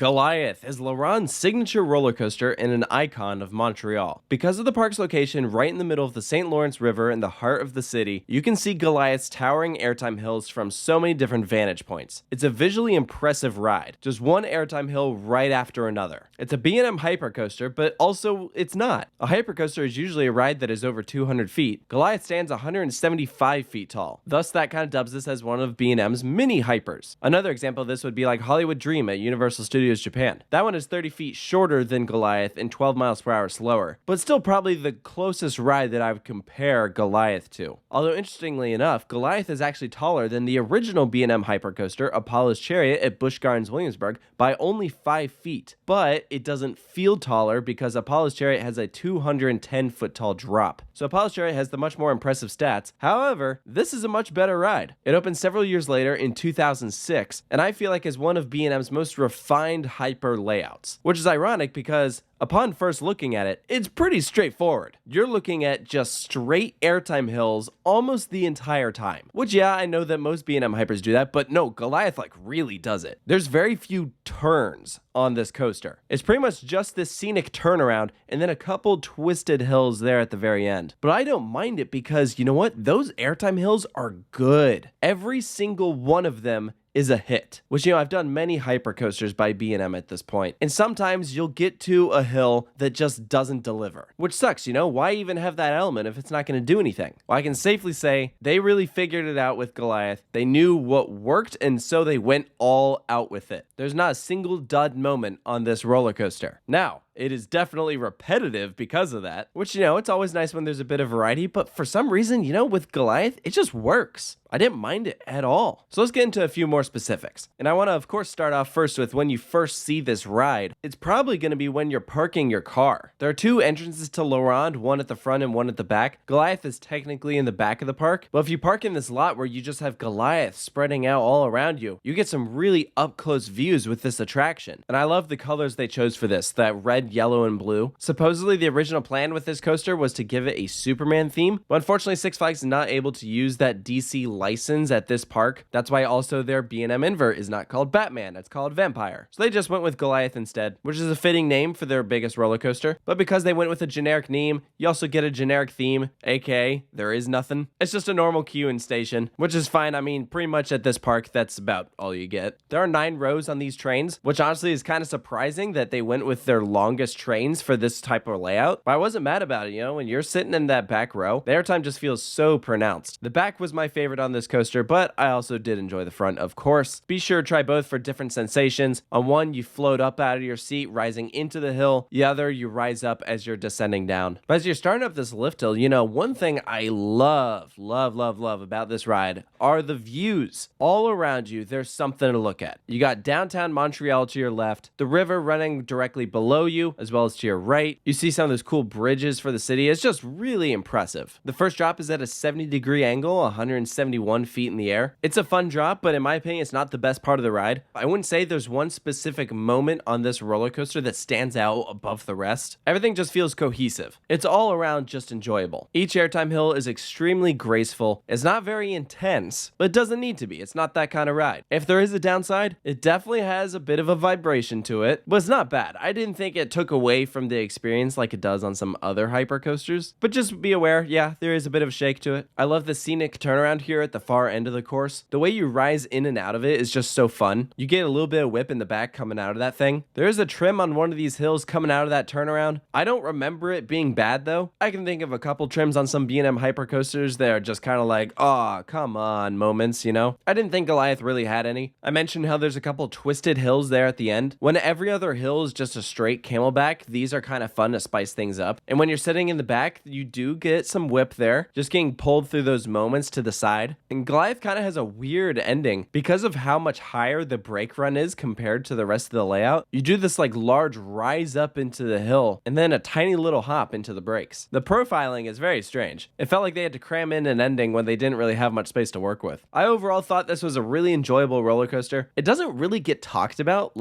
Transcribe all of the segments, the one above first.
Goliath is Ronde's signature roller coaster and an icon of Montreal. Because of the park's location right in the middle of the St. Lawrence River in the heart of the city, you can see Goliath's towering airtime hills from so many different vantage points. It's a visually impressive ride, just one airtime hill right after another. It's a B&M hypercoaster, but also it's not. A hypercoaster is usually a ride that is over 200 feet. Goliath stands 175 feet tall. Thus, that kind of dubs this as one of B&M's mini hypers. Another example of this would be like Hollywood Dream at Universal Studios Japan. That one is 30 feet shorter than Goliath and 12 miles per hour slower, but still probably the closest ride that I would compare Goliath to. Although interestingly enough, Goliath is actually taller than the original B&M hypercoaster, Apollo's Chariot at Busch Gardens, Williamsburg, by only 5 feet. But it doesn't feel taller because Apollo's Chariot has a 210 foot tall drop. So Apollo's Chariot has the much more impressive stats. However, this is a much better ride. It opened several years later in 2006, and I feel like is one of B&M's most refined hyper layouts, which is ironic because upon first looking at it, it's pretty straightforward. You're looking at just straight airtime hills almost the entire time. Which, yeah, I know that most B&M hypers do that, but no, Goliath really does it. There's very few turns on this coaster. It's pretty much just this scenic turnaround and then a couple twisted hills there at the very end. But I don't mind it because, you know what? Those airtime hills are good. Every single one of them is a hit, which, I've done many hypercoasters by B&M at this point, and sometimes you'll get to a hill that just doesn't deliver, which sucks. Why even have that element if it's not going to do anything? Well, I can safely say they really figured it out with Goliath. They knew what worked, and so they went all out with it. There's not a single dud moment on this roller coaster. Now, it is definitely repetitive because of that, which, it's always nice when there's a bit of variety, but for some reason, with Goliath, it just works. I didn't mind it at all. So let's get into a few more specifics. And I want to, of course, start off first with when you first see this ride. It's probably going to be when you're parking your car. There are two entrances to Ronde, one at the front and one at the back. Goliath is technically in the back of the park, but if you park in this lot where you just have Goliath spreading out all around you, you get some really up-close views with this attraction. And I love the colors they chose for this, that red, yellow, and blue. Supposedly, the original plan with this coaster was to give it a Superman theme, but unfortunately, Six Flags is not able to use that DC license at this park. That's why also their B&M invert is not called Batman, it's called Vampire. So they just went with Goliath instead, which is a fitting name for their biggest roller coaster. But because they went with a generic name, you also get a generic theme, aka there is nothing. It's just a normal queue and station, which is fine. I mean, pretty much at this park, that's about all you get. There are 9 rows on these trains, which honestly is kind of surprising that they went with their longest trains for this type of layout. But I wasn't mad about it, when you're sitting in that back row, the airtime just feels so pronounced. The back was my favorite on this coaster, but I also did enjoy the front, of course. Be sure to try both for different sensations. On one, you float up out of your seat, rising into the hill. The other, you rise up as you're descending down. But as you're starting up this lift hill, one thing I love about this ride are the views. All around you, there's something to look at. You got downtown Montreal to your left, the river running directly below you, as well as to your right. You see some of those cool bridges for the city. It's just really impressive. The first drop is at a 70-degree angle, 171 feet in the air. It's a fun drop, but in my opinion, it's not the best part of the ride. I wouldn't say there's one specific moment on this roller coaster that stands out above the rest. Everything just feels cohesive. It's all around just enjoyable. Each airtime hill is extremely graceful. It's not very intense, but it doesn't need to be. It's not that kind of ride. If there is a downside, it definitely has a bit of a vibration to it, but it's not bad. I didn't think it took away from the experience like it does on some other hypercoasters, but just be aware, yeah, there is a bit of a shake to it. I love the scenic turnaround here at the far end of the course. The way you rise in and out of it is just so fun. You get a little bit of whip in the back coming out of that thing. There is a trim on one of these hills coming out of that turnaround. I don't remember it being bad though. I can think of a couple trims on some B&M hypercoasters that are just kind of like, oh, come on moments, I didn't think Goliath really had any. I mentioned how there's a couple twisted hills there at the end. When every other hill is just a straight camelback, these are kind of fun to spice things up. And when you're sitting in the back, you do get some whip there, just getting pulled through those moments to the side. And Goliath kind of has a weird ending because of how much higher the brake run is compared to the rest of the layout. You do this large rise up into the hill and then a tiny little hop into the brakes. The profiling is very strange. It felt like they had to cram in an ending when they didn't really have much space to work with. I overall thought this was a really enjoyable roller coaster. It doesn't really get talked about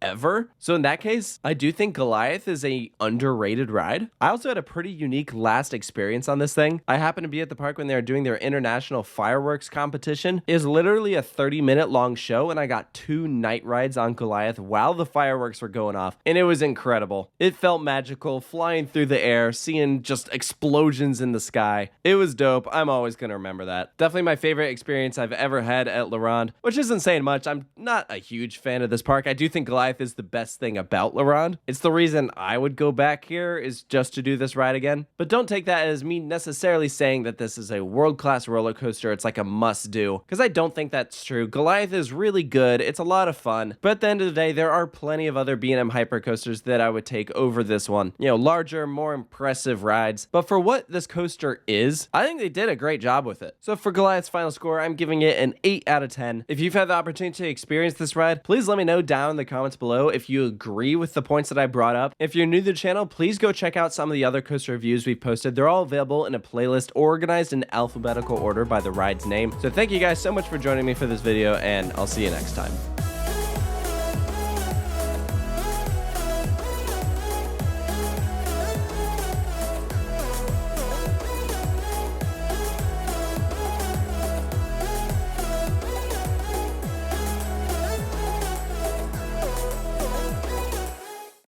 ever. So in that case, I do think Goliath is a underrated ride. I also had a pretty unique last experience on this thing. I happened to be at the park when they were doing their international fireworks competition. It was literally a 30-minute long show, and I got 2 night rides on Goliath while the fireworks were going off, and it was incredible. It felt magical, flying through the air, seeing just explosions in the sky. It was dope. I'm always gonna remember that. Definitely my favorite experience I've ever had at Ronde, which isn't saying much. I'm not a huge fan of this park. I do think Goliath is the best thing about Ronde. It's the reason I would go back here, is just to do this ride again. But don't take that as me necessarily saying that this is a world-class roller coaster. It's like a must-do, because I don't think that's true. Goliath is really good. It's a lot of fun. But at the end of the day, there are plenty of other B&M hypercoasters that I would take over this one. You know, larger, more impressive rides. But for what this coaster is, I think they did a great job with it. So for Goliath's final score, I'm giving it an 8 out of 10. If you've had the opportunity to experience this ride, please let me know down in the comments below if you agree with the points that I brought up. If you're new to the channel, please go check out some of the other coaster reviews we've posted. They're all available in a playlist organized in alphabetical order by the ride's name. So thank you guys so much for joining me for this video, and I'll see you next time.